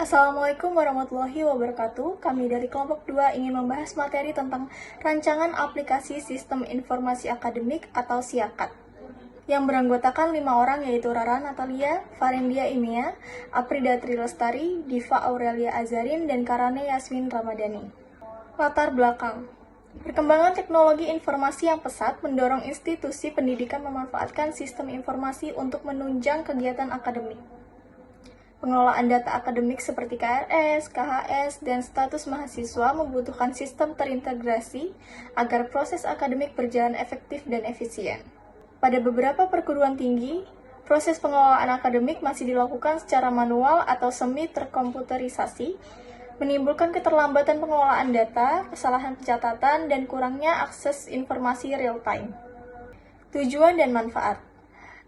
Assalamualaikum warahmatullahi wabarakatuh. Kami dari kelompok 2 ingin membahas materi tentang rancangan aplikasi sistem informasi akademik atau SIAKAT yang beranggotakan 5 orang, yaitu Rara Natalia, Farendia Imia, Aprida Trilestari, Diva Aurelia Azarin, dan Karane Yasmin Ramadhani. Latar belakang. Perkembangan teknologi informasi yang pesat mendorong institusi pendidikan memanfaatkan sistem informasi untuk menunjang kegiatan akademik. Pengelolaan data akademik seperti KRS, KHS, dan status mahasiswa membutuhkan sistem terintegrasi agar proses akademik berjalan efektif dan efisien. Pada beberapa perguruan tinggi, proses pengelolaan akademik masih dilakukan secara manual atau semi-terkomputerisasi, menimbulkan keterlambatan pengelolaan data, kesalahan pencatatan, dan kurangnya akses informasi real-time. Tujuan dan manfaat.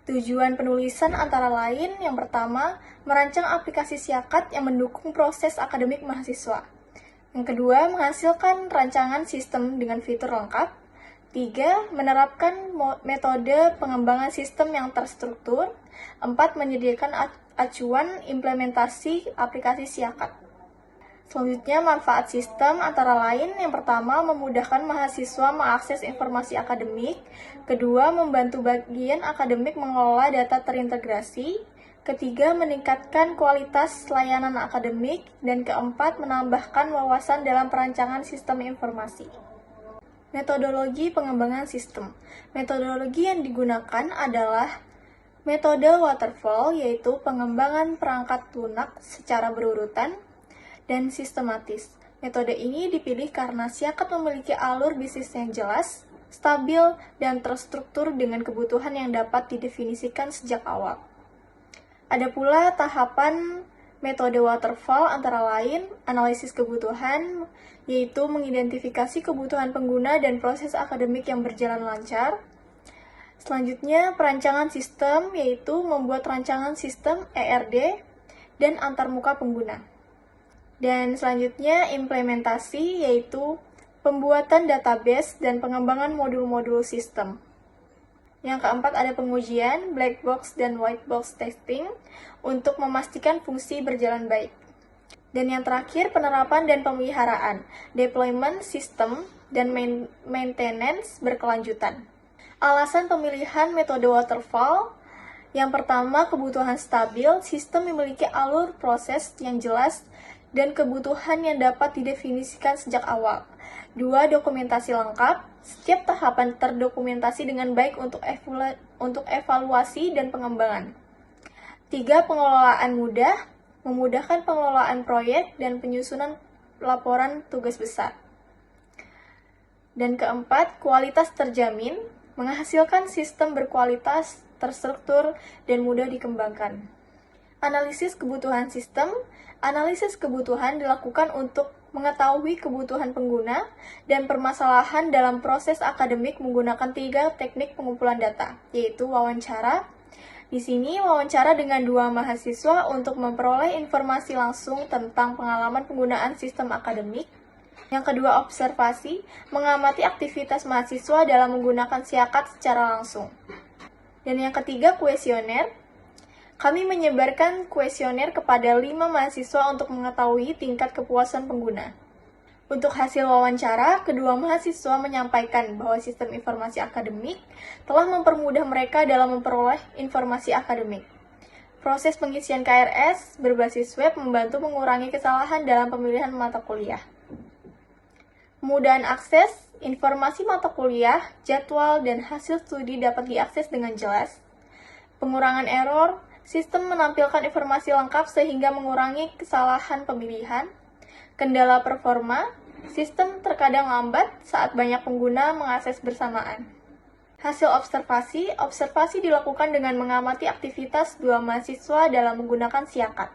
Tujuan penulisan antara lain, yang pertama, merancang aplikasi SIAKAT yang mendukung proses akademik mahasiswa. Yang kedua, menghasilkan rancangan sistem dengan fitur lengkap. 3. Menerapkan metode pengembangan sistem yang terstruktur. 4. Menyediakan acuan implementasi aplikasi SIAKAT. Selanjutnya, manfaat sistem antara lain, yang pertama, memudahkan mahasiswa mengakses informasi akademik. Kedua, membantu bagian akademik mengelola data terintegrasi. Ketiga, meningkatkan kualitas layanan akademik. Dan keempat, menambahkan wawasan dalam perancangan sistem informasi. Metodologi pengembangan sistem. Metodologi yang digunakan adalah metode waterfall, yaitu pengembangan perangkat lunak secara berurutan dan sistematis. Metode ini dipilih karena SIAKAT memiliki alur bisnis yang jelas, stabil, dan terstruktur dengan kebutuhan yang dapat didefinisikan sejak awal. Ada pula tahapan metode waterfall antara lain analisis kebutuhan, yaitu mengidentifikasi kebutuhan pengguna dan proses akademik yang berjalan lancar. Selanjutnya, perancangan sistem, yaitu membuat rancangan sistem ERD dan antarmuka pengguna. Dan selanjutnya, implementasi, yaitu pembuatan database dan pengembangan modul-modul sistem. Yang keempat, ada pengujian, black box dan white box testing untuk memastikan fungsi berjalan baik. Dan yang terakhir, penerapan dan pemeliharaan, deployment system dan maintenance berkelanjutan. Alasan pemilihan metode waterfall, yang pertama, kebutuhan stabil, sistem memiliki alur proses yang jelas dan kebutuhan yang dapat didefinisikan sejak awal. 2. Dokumentasi lengkap. Setiap tahapan terdokumentasi dengan baik untuk evaluasi dan pengembangan. 3. Pengelolaan mudah, memudahkan pengelolaan proyek dan penyusunan laporan tugas besar. Dan keempat, kualitas terjamin, menghasilkan sistem berkualitas, terstruktur, dan mudah dikembangkan. Analisis kebutuhan sistem. Analisis kebutuhan dilakukan untuk mengetahui kebutuhan pengguna dan permasalahan dalam proses akademik menggunakan 3 teknik pengumpulan data, yaitu wawancara. Di sini, wawancara dengan 2 mahasiswa untuk memperoleh informasi langsung tentang pengalaman penggunaan sistem akademik. Yang kedua, observasi, mengamati aktivitas mahasiswa dalam menggunakan SIAKAT secara langsung. Dan yang ketiga, kuesioner. Kami menyebarkan kuesioner kepada 5 mahasiswa untuk mengetahui tingkat kepuasan pengguna. Untuk hasil wawancara, kedua mahasiswa menyampaikan bahwa sistem informasi akademik telah mempermudah mereka dalam memperoleh informasi akademik. Proses pengisian KRS berbasis web membantu mengurangi kesalahan dalam pemilihan mata kuliah. Kemudahan akses, informasi mata kuliah, jadwal, dan hasil studi dapat diakses dengan jelas. Pengurangan error, sistem menampilkan informasi lengkap sehingga mengurangi kesalahan pemilihan. Kendala performa, sistem terkadang lambat saat banyak pengguna mengakses bersamaan. Hasil observasi, observasi dilakukan dengan mengamati aktivitas 2 mahasiswa dalam menggunakan SIAKAT.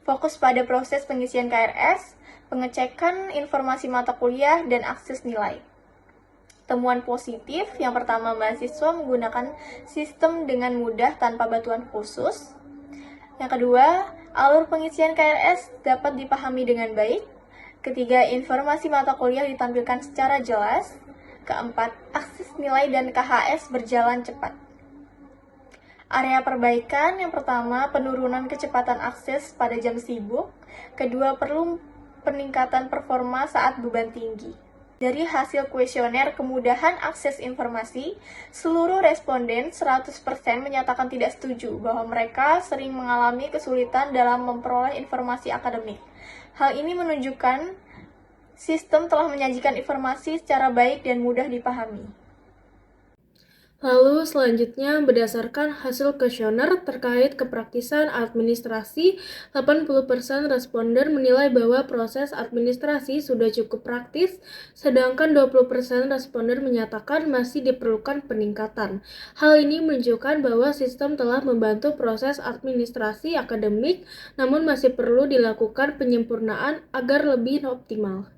Fokus pada proses pengisian KRS, pengecekan informasi mata kuliah, dan akses nilai. Temuan positif, yang pertama, mahasiswa menggunakan sistem dengan mudah tanpa bantuan khusus. Yang kedua, alur pengisian KRS dapat dipahami dengan baik. Ketiga, informasi mata kuliah ditampilkan secara jelas. Keempat, akses nilai dan KHS berjalan cepat. Area perbaikan yang pertama, penurunan kecepatan akses pada jam sibuk. Kedua, perlu peningkatan performa saat beban tinggi. Dari hasil kuesioner kemudahan akses informasi, seluruh responden 100% menyatakan tidak setuju bahwa mereka sering mengalami kesulitan dalam memperoleh informasi akademik. Hal ini menunjukkan sistem telah menyajikan informasi secara baik dan mudah dipahami. Lalu selanjutnya berdasarkan hasil kuesioner terkait kepraktisan administrasi, 80% responden menilai bahwa proses administrasi sudah cukup praktis, sedangkan 20% responden menyatakan masih diperlukan peningkatan. Hal ini menunjukkan bahwa sistem telah membantu proses administrasi akademik, namun masih perlu dilakukan penyempurnaan agar lebih optimal.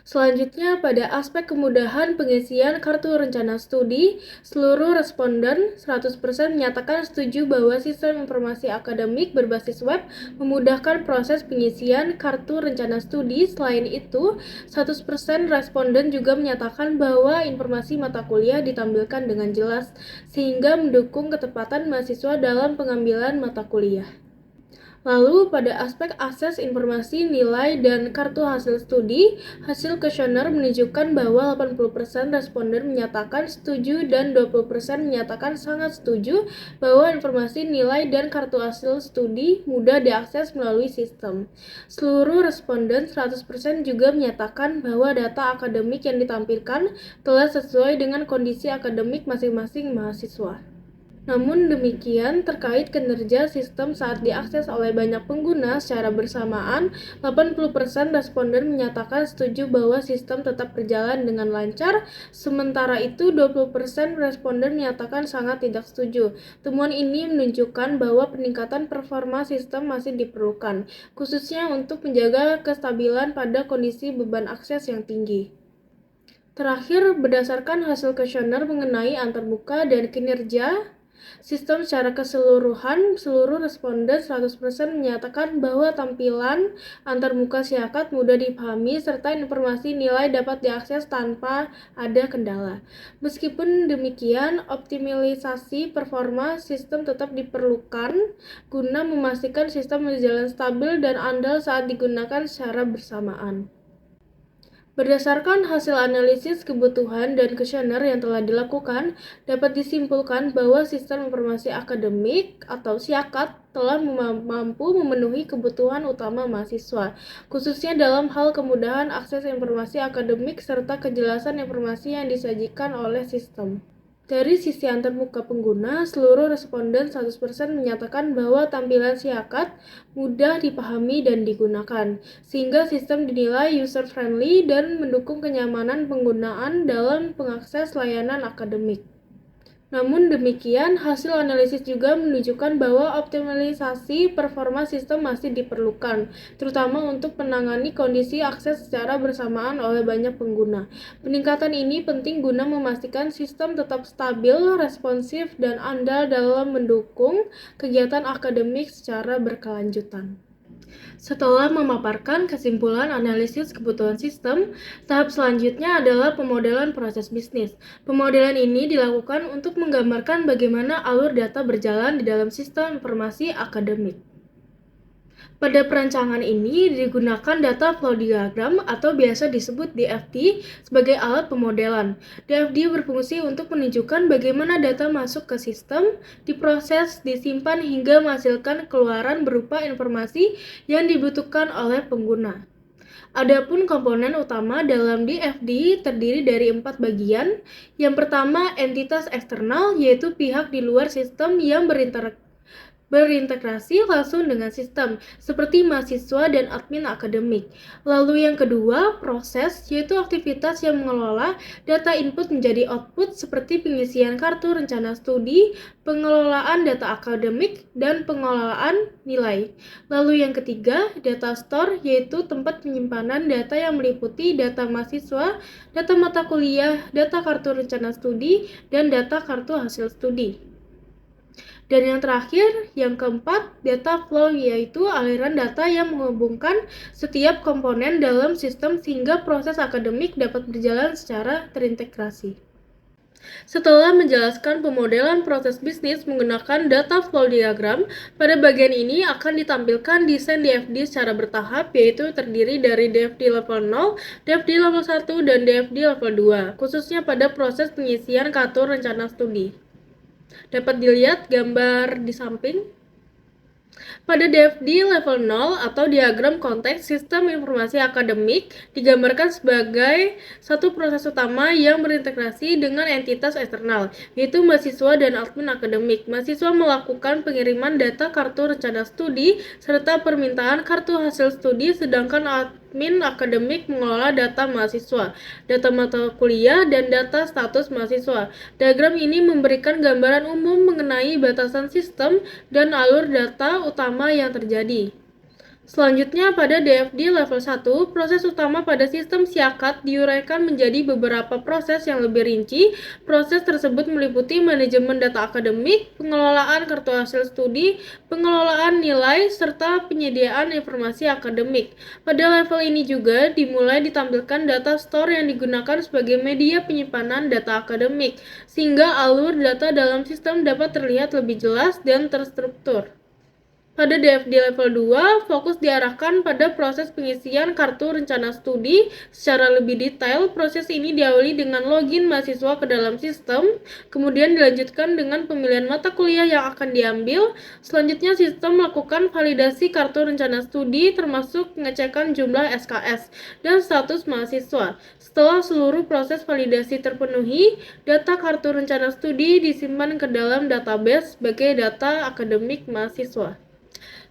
Selanjutnya, pada aspek kemudahan pengisian kartu rencana studi, seluruh responden 100% menyatakan setuju bahwa sistem informasi akademik berbasis web memudahkan proses pengisian kartu rencana studi. Selain itu, 100% responden juga menyatakan bahwa informasi mata kuliah ditampilkan dengan jelas, sehingga mendukung ketepatan mahasiswa dalam pengambilan mata kuliah. Lalu, pada aspek akses informasi, nilai, dan kartu hasil studi, hasil kuesioner menunjukkan bahwa 80% responden menyatakan setuju dan 20% menyatakan sangat setuju bahwa informasi, nilai, dan kartu hasil studi mudah diakses melalui sistem. Seluruh responden 100% juga menyatakan bahwa data akademik yang ditampilkan telah sesuai dengan kondisi akademik masing-masing mahasiswa. Namun demikian, terkait kinerja sistem saat diakses oleh banyak pengguna secara bersamaan, 80% responden menyatakan setuju bahwa sistem tetap berjalan dengan lancar, sementara itu 20% responden menyatakan sangat tidak setuju. Temuan ini menunjukkan bahwa peningkatan performa sistem masih diperlukan, khususnya untuk menjaga kestabilan pada kondisi beban akses yang tinggi. Terakhir, berdasarkan hasil kuesioner mengenai antarmuka dan kinerja sistem secara keseluruhan, seluruh responden 100% menyatakan bahwa tampilan antarmuka Siakat mudah dipahami serta informasi nilai dapat diakses tanpa ada kendala. Meskipun demikian, optimalisasi performa sistem tetap diperlukan guna memastikan sistem berjalan stabil dan andal saat digunakan secara bersamaan. Berdasarkan hasil analisis kebutuhan dan kuesioner yang telah dilakukan, dapat disimpulkan bahwa sistem informasi akademik atau SIAKAT telah mampu memenuhi kebutuhan utama mahasiswa, khususnya dalam hal kemudahan akses informasi akademik serta kejelasan informasi yang disajikan oleh sistem. Dari sisi antarmuka pengguna, seluruh responden 100% menyatakan bahwa tampilan SIAKAT mudah dipahami dan digunakan, sehingga sistem dinilai user-friendly dan mendukung kenyamanan penggunaan dalam mengakses layanan akademik. Namun demikian, hasil analisis juga menunjukkan bahwa optimalisasi performa sistem masih diperlukan, terutama untuk menangani kondisi akses secara bersamaan oleh banyak pengguna. Peningkatan ini penting guna memastikan sistem tetap stabil, responsif, dan andal dalam mendukung kegiatan akademik secara berkelanjutan. Setelah memaparkan kesimpulan analisis kebutuhan sistem, tahap selanjutnya adalah pemodelan proses bisnis. Pemodelan ini dilakukan untuk menggambarkan bagaimana alur data berjalan di dalam sistem informasi akademik. Pada perancangan ini digunakan data flow diagram atau biasa disebut DFD sebagai alat pemodelan. DFD berfungsi untuk menunjukkan bagaimana data masuk ke sistem, diproses, disimpan hingga menghasilkan keluaran berupa informasi yang dibutuhkan oleh pengguna. Adapun komponen utama dalam DFD terdiri dari 4 bagian. Yang pertama, entitas eksternal, yaitu pihak di luar sistem yang berintegrasi langsung dengan sistem, seperti mahasiswa dan admin akademik. Lalu yang kedua, proses, yaitu aktivitas yang mengelola data input menjadi output seperti pengisian kartu rencana studi, pengelolaan data akademik, dan pengelolaan nilai. Lalu yang ketiga, data store, yaitu tempat penyimpanan data yang meliputi data mahasiswa, data mata kuliah, data kartu rencana studi, dan data kartu hasil studi. Dan yang terakhir, yang keempat, data flow, yaitu aliran data yang menghubungkan setiap komponen dalam sistem sehingga proses akademik dapat berjalan secara terintegrasi. Setelah menjelaskan pemodelan proses bisnis menggunakan data flow diagram, pada bagian ini akan ditampilkan desain DFD secara bertahap, yaitu terdiri dari DFD level 0, DFD level 1, dan DFD level 2, khususnya pada proses pengisian kartu rencana studi. Dapat dilihat gambar di samping. Pada DFD level 0 atau diagram konteks sistem informasi akademik digambarkan sebagai satu proses utama yang berintegrasi dengan entitas eksternal, yaitu mahasiswa dan admin akademik. Mahasiswa melakukan pengiriman data kartu rencana studi serta permintaan kartu hasil studi, sedangkan admin akademik mengelola data mahasiswa, data mata kuliah, dan data status mahasiswa. Diagram ini memberikan gambaran umum mengenai batasan sistem dan alur data utama yang terjadi. Selanjutnya, pada DFD level 1, proses utama pada sistem siakat diuraikan menjadi beberapa proses yang lebih rinci. Proses tersebut meliputi manajemen data akademik, pengelolaan kartu hasil studi, pengelolaan nilai, serta penyediaan informasi akademik. Pada level ini juga dimulai ditampilkan data store yang digunakan sebagai media penyimpanan data akademik, sehingga alur data dalam sistem dapat terlihat lebih jelas dan terstruktur. Pada DFD level 2, fokus diarahkan pada proses pengisian kartu rencana studi secara lebih detail. Proses ini diawali dengan login mahasiswa ke dalam sistem, kemudian dilanjutkan dengan pemilihan mata kuliah yang akan diambil. Selanjutnya, sistem melakukan validasi kartu rencana studi, termasuk pengecekan jumlah SKS dan status mahasiswa. Setelah seluruh proses validasi terpenuhi, data kartu rencana studi disimpan ke dalam database sebagai data akademik mahasiswa.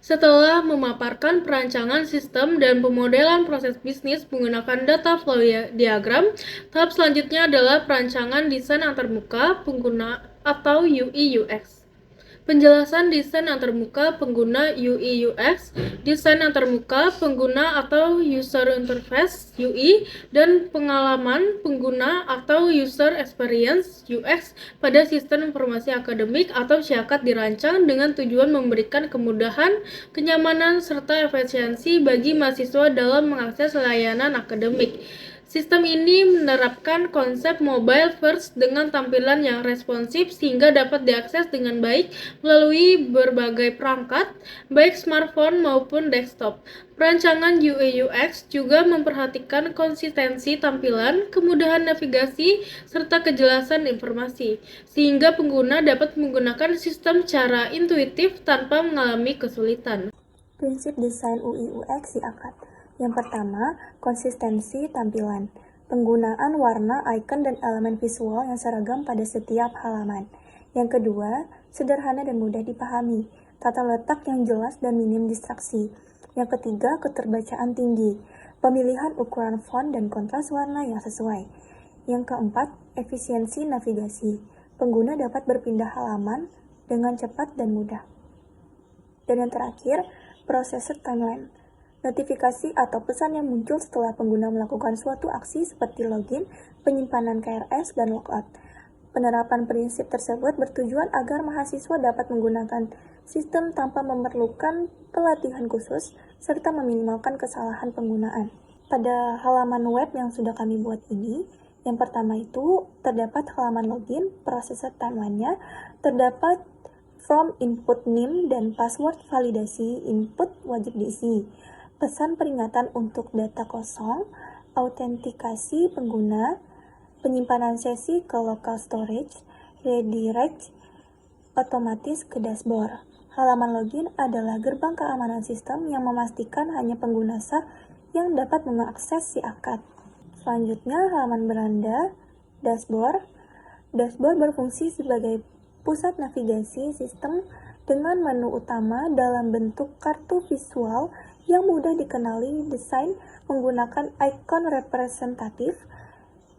Setelah memaparkan perancangan sistem dan pemodelan proses bisnis menggunakan data flow diagram, tahap selanjutnya adalah perancangan desain antarmuka pengguna atau UI/UX. Penjelasan desain antarmuka pengguna UI/UX, desain antarmuka pengguna atau user interface UI, dan pengalaman pengguna atau user experience UX pada sistem informasi akademik atau siakat dirancang dengan tujuan memberikan kemudahan, kenyamanan, serta efisiensi bagi mahasiswa dalam mengakses layanan akademik. Sistem ini menerapkan konsep mobile first dengan tampilan yang responsif sehingga dapat diakses dengan baik melalui berbagai perangkat, baik smartphone maupun desktop. Perancangan UI/UX juga memperhatikan konsistensi tampilan, kemudahan navigasi, serta kejelasan informasi, sehingga pengguna dapat menggunakan sistem secara intuitif tanpa mengalami kesulitan. Prinsip desain UI/UX diangkat. Yang pertama, konsistensi tampilan. Penggunaan warna, icon, dan elemen visual yang seragam pada setiap halaman. Yang kedua, sederhana dan mudah dipahami. Tata letak yang jelas dan minim distraksi. Yang ketiga, keterbacaan tinggi. Pemilihan ukuran font dan kontras warna yang sesuai. Yang keempat, efisiensi navigasi. Pengguna dapat berpindah halaman dengan cepat dan mudah. Dan yang terakhir, processed timeline. Notifikasi atau pesan yang muncul setelah pengguna melakukan suatu aksi seperti login, penyimpanan KRS, dan logout. Penerapan prinsip tersebut bertujuan agar mahasiswa dapat menggunakan sistem tanpa memerlukan pelatihan khusus, serta meminimalkan kesalahan penggunaan. Pada halaman web yang sudah kami buat ini, yang pertama itu terdapat halaman login, processed timeline-nya, terdapat form input NIM dan password validasi input wajib diisi. Pesan peringatan untuk data kosong, autentikasi pengguna, penyimpanan sesi ke local storage, redirect otomatis ke dashboard. Halaman login adalah gerbang keamanan sistem yang memastikan hanya pengguna sah yang dapat mengakses siakat. Selanjutnya, halaman beranda, dashboard. Dashboard berfungsi sebagai pusat navigasi sistem dengan menu utama dalam bentuk kartu visual yang mudah dikenali, desain menggunakan ikon representatif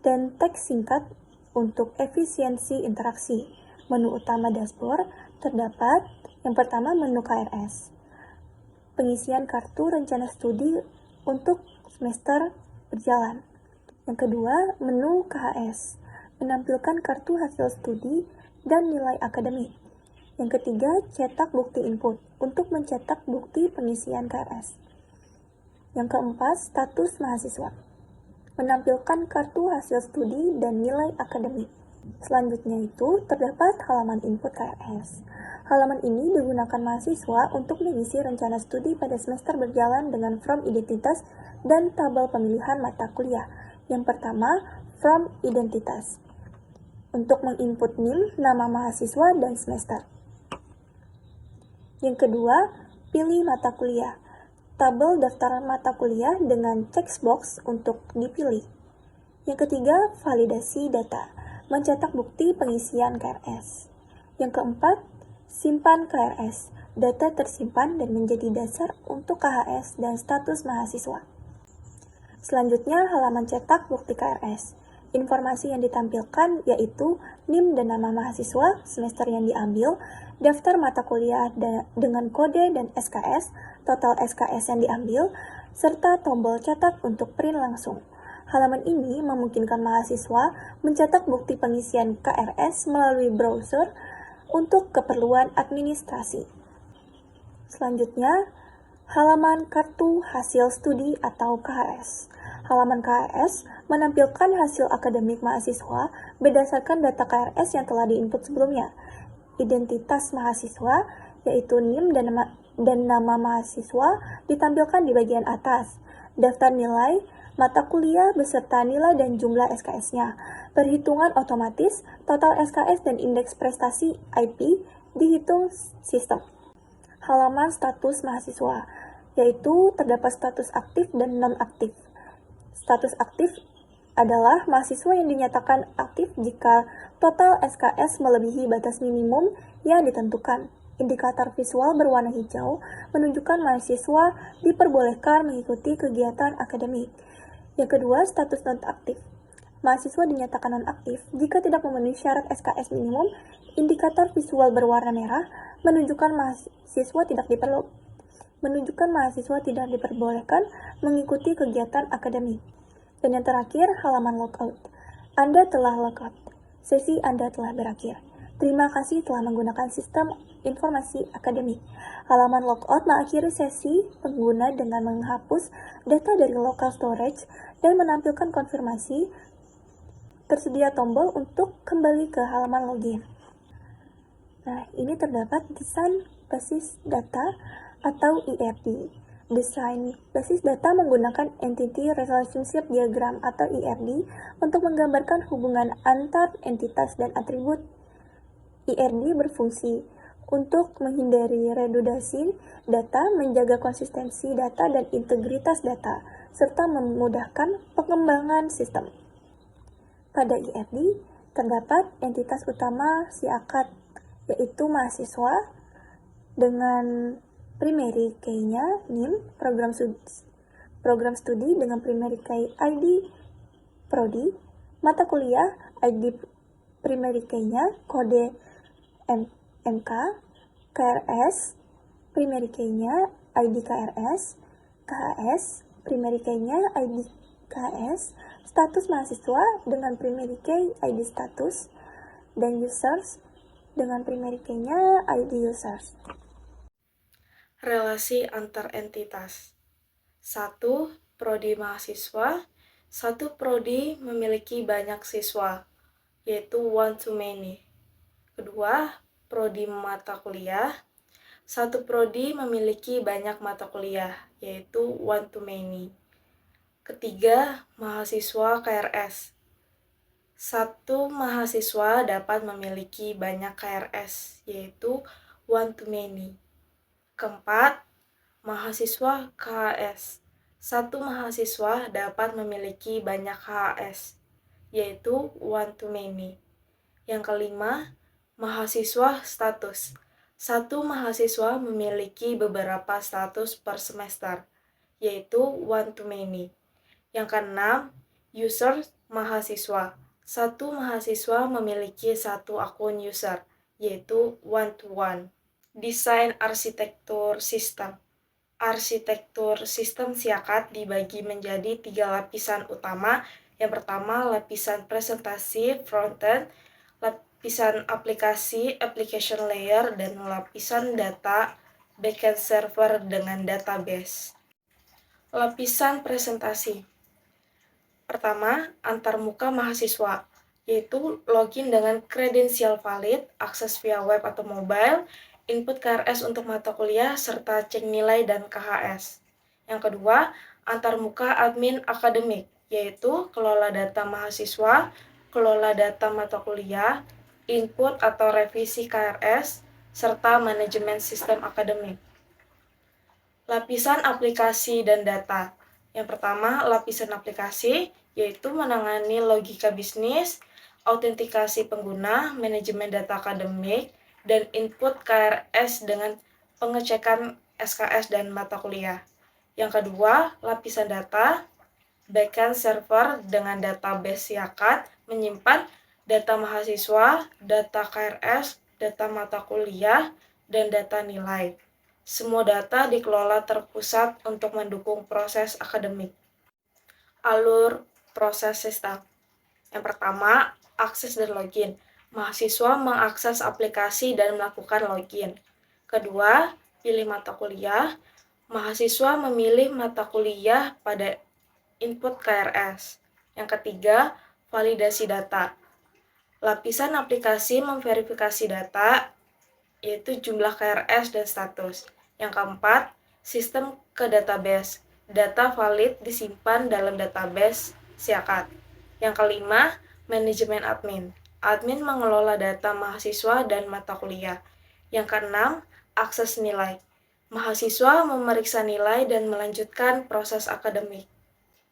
dan teks singkat untuk efisiensi interaksi. Menu utama dashboard terdapat yang pertama menu KRS, pengisian kartu rencana studi untuk semester berjalan. Yang kedua, menu KHS, menampilkan kartu hasil studi dan nilai akademik. Yang ketiga, cetak bukti input, untuk mencetak bukti pengisian KRS. Yang keempat, status mahasiswa, menampilkan kartu hasil studi dan nilai akademik. Selanjutnya itu terdapat halaman input KRS. Halaman ini digunakan mahasiswa untuk mengisi rencana studi pada semester berjalan dengan from identitas dan tabel pemilihan mata kuliah. Yang pertama, from identitas. Untuk menginput NIM, nama mahasiswa, dan semester. Yang kedua, pilih mata kuliah. Tabel daftar mata kuliah dengan checkbox untuk dipilih. Yang ketiga, validasi data. Mencetak bukti pengisian KRS. Yang keempat, simpan KRS. Data tersimpan dan menjadi dasar untuk KHS dan status mahasiswa. Selanjutnya, halaman cetak bukti KRS. Informasi yang ditampilkan yaitu NIM dan nama mahasiswa, semester yang diambil, daftar mata kuliah dengan kode dan SKS, total SKS yang diambil, serta tombol cetak untuk print langsung. Halaman ini memungkinkan mahasiswa mencetak bukti pengisian KRS melalui browser untuk keperluan administrasi. Selanjutnya, halaman kartu hasil studi atau KHS. Halaman KHS menampilkan hasil akademik mahasiswa berdasarkan data KRS yang telah diinput sebelumnya. Identitas mahasiswa, yaitu NIM dan nama mahasiswa, ditampilkan di bagian atas. Daftar nilai, mata kuliah beserta nilai dan jumlah SKS-nya. Perhitungan otomatis, total SKS dan indeks prestasi IP dihitung sistem. Halaman status mahasiswa, yaitu terdapat status aktif dan non-aktif. Status aktif adalah mahasiswa yang dinyatakan aktif jika total SKS melebihi batas minimum yang ditentukan. Indikator visual berwarna hijau menunjukkan mahasiswa diperbolehkan mengikuti kegiatan akademik. Yang kedua, status non-aktif. Mahasiswa dinyatakan non-aktif jika tidak memenuhi syarat SKS minimum. Indikator visual berwarna merah menunjukkan mahasiswa tidak diperbolehkan mengikuti kegiatan akademik. Dan yang terakhir, halaman logout. Anda telah logout. Sesi Anda telah berakhir. Terima kasih telah menggunakan sistem informasi akademik. Halaman logout mengakhiri sesi pengguna dengan menghapus data dari local storage dan menampilkan konfirmasi. Tersedia tombol untuk kembali ke halaman login. Nah, ini terdapat desain basis data atau IRD. Desain basis data menggunakan Entity Relationship Diagram atau IRD untuk menggambarkan hubungan antar entitas dan atribut. IRD berfungsi untuk menghindari redundansi data, menjaga konsistensi data dan integritas data, serta memudahkan pengembangan sistem. Pada IRD, terdapat entitas utama si akad, yaitu mahasiswa, dengan primary key-nya NIM, program studi dengan primary key ID Prodi, mata kuliah ID primary key-nya kode MK, KRS, primary key-nya ID KRS, KHS, primary key-nya ID KHS, status mahasiswa dengan primary key ID status, dan users dengan primary key-nya ID users. Relasi antar entitas. 1. Prodi mahasiswa. 1 prodi memiliki banyak siswa, yaitu one to many. Kedua, prodi mata kuliah. 1 prodi memiliki banyak mata kuliah, yaitu one to many. Ketiga, mahasiswa KRS. 1 mahasiswa dapat memiliki banyak KRS, yaitu one to many. Keempat, mahasiswa KHS. 1 mahasiswa dapat memiliki banyak KHS, yaitu one to many. Yang kelima, mahasiswa status. 1 mahasiswa memiliki beberapa status per semester, yaitu one to many. Yang keenam, user mahasiswa. 1 mahasiswa memiliki 1 akun user, yaitu one to one. Desain arsitektur sistem. Arsitektur sistem SIAKAD dibagi menjadi 3 lapisan utama. Yang pertama, lapisan presentasi frontend, lapisan aplikasi application layer, dan lapisan data backend server dengan database. Lapisan presentasi. Pertama, antarmuka mahasiswa. yaitu login dengan kredensial valid, akses via web atau mobile, input KRS untuk mata kuliah, serta cek nilai dan KHS. Yang kedua, antarmuka admin akademik, yaitu kelola data mahasiswa, kelola data mata kuliah, input atau revisi KRS, serta manajemen sistem akademik. Lapisan aplikasi dan data. Yang pertama, lapisan aplikasi, yaitu menangani logika bisnis, autentikasi pengguna, manajemen data akademik, dan input KRS dengan pengecekan SKS dan mata kuliah. Yang kedua, lapisan data, backend server dengan database Siakat, menyimpan data mahasiswa, data KRS, data mata kuliah, dan data nilai. Semua data dikelola terpusat untuk mendukung proses akademik. Alur proses sistem. Yang pertama, akses dan login. Mahasiswa mengakses aplikasi dan melakukan login. Kedua, pilih mata kuliah. Mahasiswa memilih mata kuliah pada input KRS. Yang ketiga, validasi data. Lapisan aplikasi memverifikasi data, yaitu jumlah KRS dan status. Yang keempat, sistem ke database. Data valid disimpan dalam database Siakat. Yang kelima, manajemen admin. Admin mengelola data mahasiswa dan mata kuliah. Yang keenam, akses nilai. Mahasiswa memeriksa nilai dan melanjutkan proses akademik.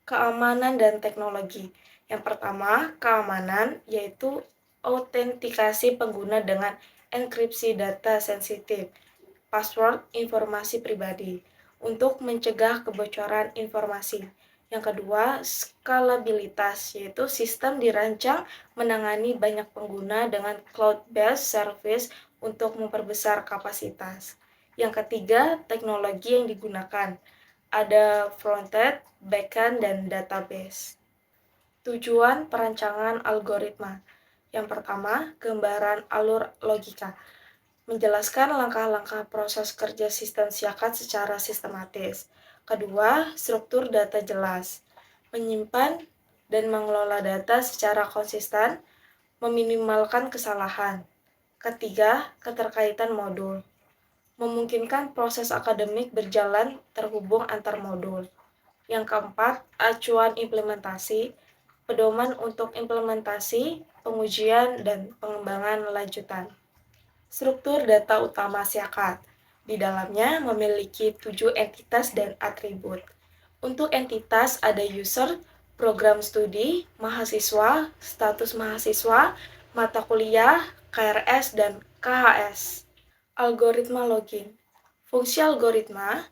Keamanan dan teknologi. Yang pertama, keamanan, yaitu autentikasi pengguna dengan enkripsi data sensitif, password informasi pribadi, untuk mencegah kebocoran informasi. Yang kedua, skalabilitas, yaitu sistem dirancang menangani banyak pengguna dengan cloud-based service untuk memperbesar kapasitas. Yang ketiga, teknologi yang digunakan. Ada frontend, backend, dan database. Tujuan perancangan algoritma. Yang pertama, gambaran alur logika. Menjelaskan langkah-langkah proses kerja sistem Siakat secara sistematis. Kedua, struktur data jelas. Menyimpan dan mengelola data secara konsisten, meminimalkan kesalahan. Ketiga, keterkaitan modul. Memungkinkan proses akademik berjalan terhubung antar modul. Yang keempat, acuan implementasi, pedoman untuk implementasi, pengujian, dan pengembangan lanjutan. Struktur data utama Siakat. Di dalamnya memiliki 7 entitas dan atribut. Untuk entitas ada user, program studi, mahasiswa, status mahasiswa, mata kuliah, KRS, dan KHS. Algoritma login. Fungsi algoritma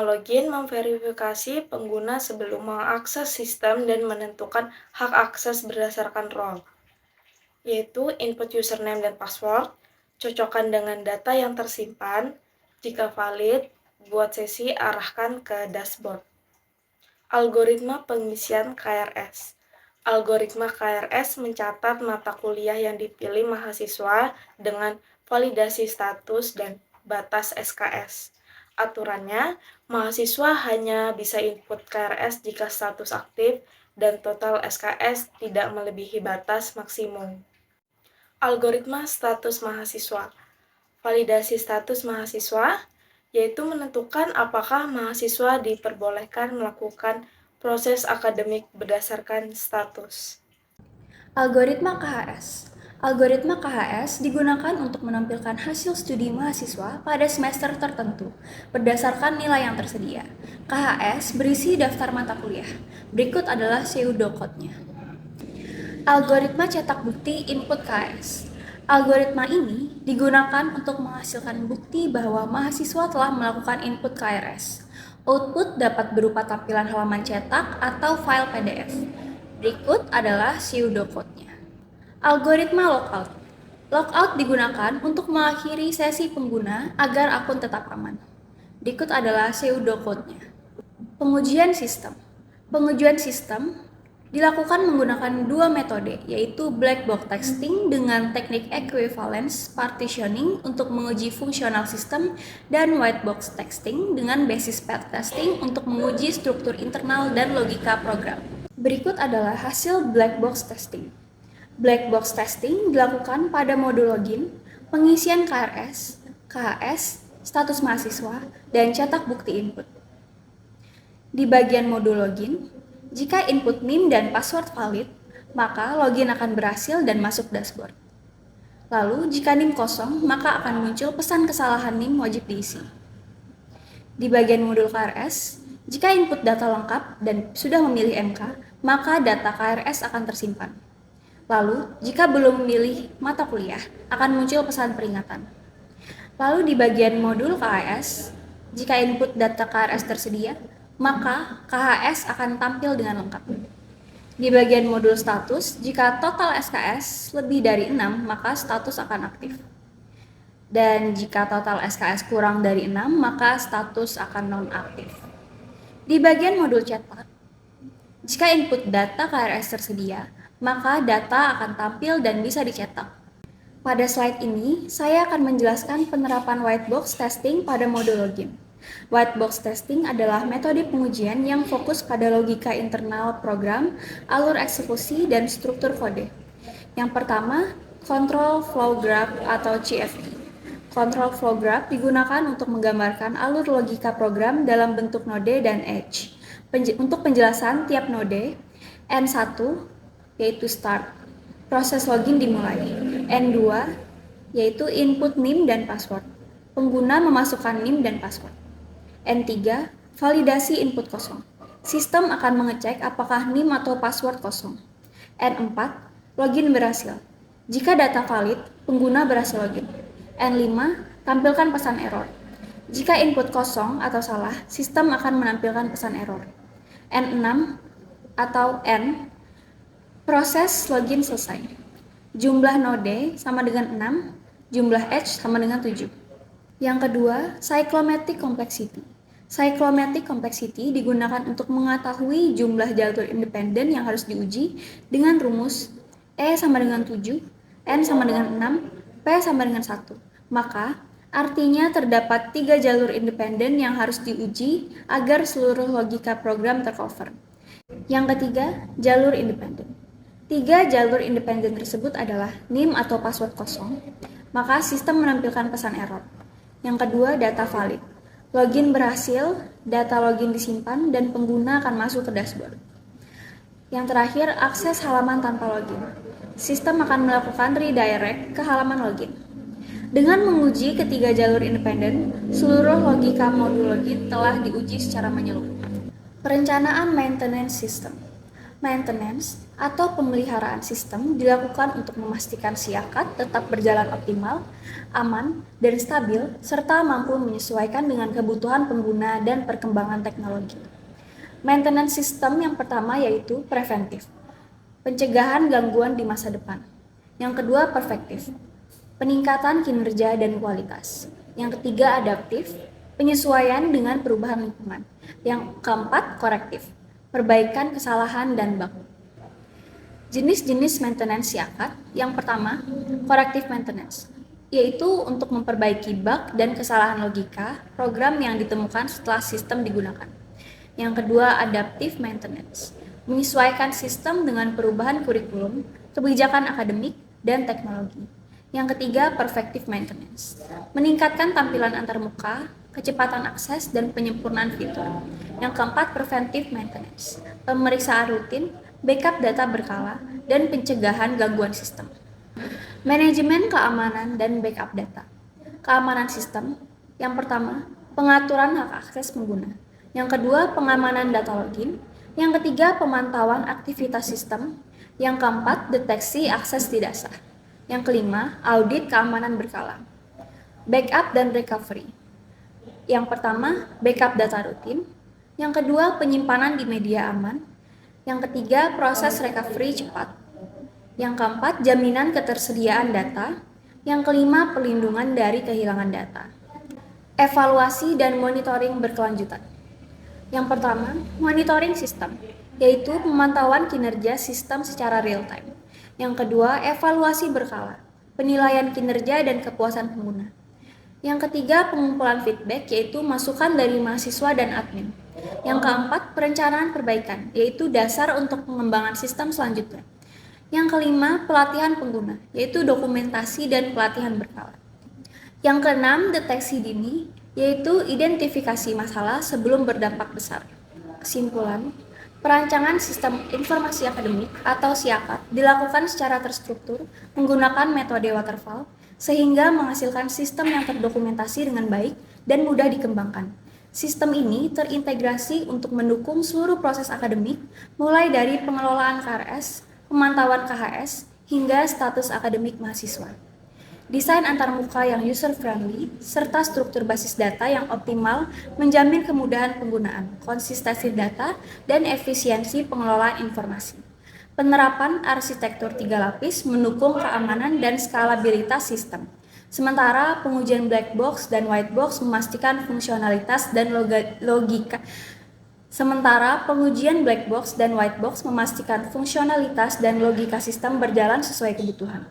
login memverifikasi pengguna sebelum mengakses sistem dan menentukan hak akses berdasarkan role, yaitu input username dan password, cocokkan dengan data yang tersimpan, jika valid, buat sesi arahkan ke dashboard. Algoritma pengisian KRS. Algoritma KRS mencatat mata kuliah yang dipilih mahasiswa dengan validasi status dan batas SKS. Aturannya, mahasiswa hanya bisa input KRS jika status aktif dan total SKS tidak melebihi batas maksimum. Algoritma status mahasiswa. Validasi status mahasiswa, yaitu menentukan apakah mahasiswa diperbolehkan melakukan proses akademik berdasarkan status. Algoritma KHS. Algoritma KHS digunakan untuk menampilkan hasil studi mahasiswa pada semester tertentu berdasarkan nilai yang tersedia. KHS berisi daftar mata kuliah. Berikut adalah pseudocode-nya. Algoritma cetak bukti input KHS. Algoritma ini digunakan untuk menghasilkan bukti bahwa mahasiswa telah melakukan input KRS. Output dapat berupa tampilan halaman cetak atau file PDF. Berikut adalah pseudocode-nya. Algoritma logout. Logout digunakan untuk mengakhiri sesi pengguna agar akun tetap aman. Berikut adalah pseudocode-nya. Pengujian sistem. Pengujian sistem dilakukan menggunakan dua metode, yaitu black box testing dengan teknik equivalence partitioning untuk menguji fungsional sistem dan white box testing dengan basis pair testing untuk menguji struktur internal dan logika program. Berikut adalah hasil black box testing. Black box testing dilakukan pada modul login, pengisian KRS, KHS, status mahasiswa, dan cetak bukti input. Di bagian modul login, jika input NIM dan password valid, maka login akan berhasil dan masuk dashboard. Lalu, jika NIM kosong, maka akan muncul pesan kesalahan NIM wajib diisi. Di bagian modul KRS, jika input data lengkap dan sudah memilih MK, maka data KRS akan tersimpan. Lalu, jika belum memilih mata kuliah, akan muncul pesan peringatan. Lalu di bagian modul KHS, jika input data KRS tersedia, maka KHS akan tampil dengan lengkap. Di bagian modul status, jika total SKS lebih dari 6, maka status akan aktif. Dan jika total SKS kurang dari 6, maka status akan non-aktif. Di bagian modul cetak, jika input data KRS tersedia, maka data akan tampil dan bisa dicetak. Pada slide ini, saya akan menjelaskan penerapan white box testing pada modul login. White box testing adalah metode pengujian yang fokus pada logika internal program, alur eksekusi, dan struktur kode. Yang pertama, Control Flow Graph atau CFG. Control Flow Graph digunakan untuk menggambarkan alur logika program dalam bentuk node dan edge. Untuk penjelasan tiap node, N1 yaitu start, proses login dimulai. N2 yaitu input NIM dan password, pengguna memasukkan NIM dan password. N3 validasi input kosong, sistem akan mengecek apakah NIM atau password kosong. N4 login berhasil, jika data valid, pengguna berhasil login. N5 tampilkan pesan error, jika input kosong atau salah, sistem akan menampilkan pesan error. N6 atau N proses login selesai. Jumlah node sama dengan 6, jumlah edge sama dengan 7. Yang kedua, cyclomatic complexity. Cyclomatic complexity digunakan untuk mengetahui jumlah jalur independen yang harus diuji dengan rumus E sama dengan 7, N sama dengan 6, P sama dengan 1. Maka, artinya terdapat 3 jalur independen yang harus diuji agar seluruh logika program tercover. Yang ketiga, jalur independen. 3 jalur independen tersebut adalah NIM atau password kosong, maka sistem menampilkan pesan error. Yang kedua, data valid. Login berhasil, data login disimpan, dan pengguna akan masuk ke dashboard. Yang terakhir, akses halaman tanpa login. Sistem akan melakukan redirect ke halaman login. Dengan menguji ketiga jalur independen, seluruh logika modul login telah diuji secara menyeluruh. Perencanaan maintenance system. Maintenance atau pemeliharaan sistem dilakukan untuk memastikan siakat tetap berjalan optimal, aman, dan stabil, serta mampu menyesuaikan dengan kebutuhan pengguna dan perkembangan teknologi. Maintenance system yang pertama yaitu preventif, pencegahan gangguan di masa depan. Yang kedua, perfektif, peningkatan kinerja dan kualitas. Yang ketiga, adaptif, penyesuaian dengan perubahan lingkungan. Yang keempat, korektif, perbaikan kesalahan dan bug. Jenis-jenis maintenance siakat. Yang pertama, corrective maintenance, yaitu untuk memperbaiki bug dan kesalahan logika program yang ditemukan setelah sistem digunakan. Yang kedua, adaptive maintenance, menyesuaikan sistem dengan perubahan kurikulum, kebijakan akademik, dan teknologi. Yang ketiga, perfective maintenance, meningkatkan tampilan antarmuka, kecepatan akses, dan penyempurnaan fitur. Yang keempat, preventive maintenance, pemeriksaan rutin, backup data berkala, dan pencegahan gangguan sistem. Manajemen keamanan dan backup data. Keamanan sistem. Yang pertama, pengaturan hak akses pengguna. Yang kedua, pengamanan data login. Yang ketiga, pemantauan aktivitas sistem. Yang keempat, deteksi akses tidak sah. Yang kelima, audit keamanan berkala. Backup dan recovery. Yang pertama, backup data rutin. Yang kedua, penyimpanan di media aman. Yang ketiga, proses recovery cepat. Yang keempat, jaminan ketersediaan data. Yang kelima, perlindungan dari kehilangan data. Evaluasi dan monitoring berkelanjutan. Yang pertama, monitoring sistem, yaitu pemantauan kinerja sistem secara real-time. Yang kedua, evaluasi berkala, penilaian kinerja dan kepuasan pengguna. Yang ketiga, pengumpulan feedback, yaitu masukan dari mahasiswa dan admin. Yang keempat, perencanaan perbaikan, yaitu dasar untuk pengembangan sistem selanjutnya. Yang kelima, pelatihan pengguna, yaitu dokumentasi dan pelatihan berkala. Yang keenam, deteksi dini, yaitu identifikasi masalah sebelum berdampak besar. Kesimpulan, perancangan sistem informasi akademik atau SIAKAD dilakukan secara terstruktur menggunakan metode waterfall sehingga menghasilkan sistem yang terdokumentasi dengan baik dan mudah dikembangkan. Sistem ini terintegrasi untuk mendukung seluruh proses akademik, mulai dari pengelolaan KRS, pemantauan KHS, hingga status akademik mahasiswa. Desain antarmuka yang user-friendly, serta struktur basis data yang optimal menjamin kemudahan penggunaan, konsistensi data, dan efisiensi pengelolaan informasi. Penerapan arsitektur 3 lapis mendukung keamanan dan skalabilitas sistem. Sementara pengujian black box dan white box memastikan fungsionalitas dan logika. Sementara pengujian black box dan white box memastikan fungsionalitas dan logika sistem berjalan sesuai kebutuhan.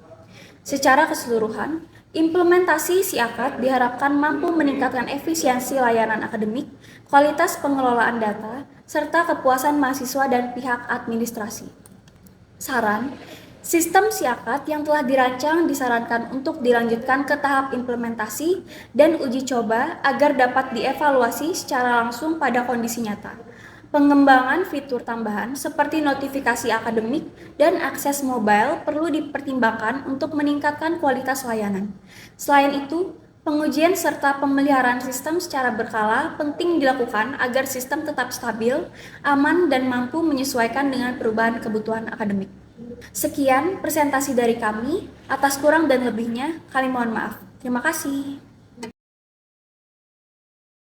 Secara keseluruhan, implementasi SIAKAD diharapkan mampu meningkatkan efisiensi layanan akademik, kualitas pengelolaan data, serta kepuasan mahasiswa dan pihak administrasi. Saran, sistem SIAKAD yang telah dirancang disarankan untuk dilanjutkan ke tahap implementasi dan uji coba agar dapat dievaluasi secara langsung pada kondisi nyata. Pengembangan fitur tambahan seperti notifikasi akademik dan akses mobile perlu dipertimbangkan untuk meningkatkan kualitas layanan. Selain itu, pengujian serta pemeliharaan sistem secara berkala penting dilakukan agar sistem tetap stabil, aman, dan mampu menyesuaikan dengan perubahan kebutuhan akademik. Sekian presentasi dari kami. Atas kurang dan lebihnya, kami mohon maaf. Terima kasih.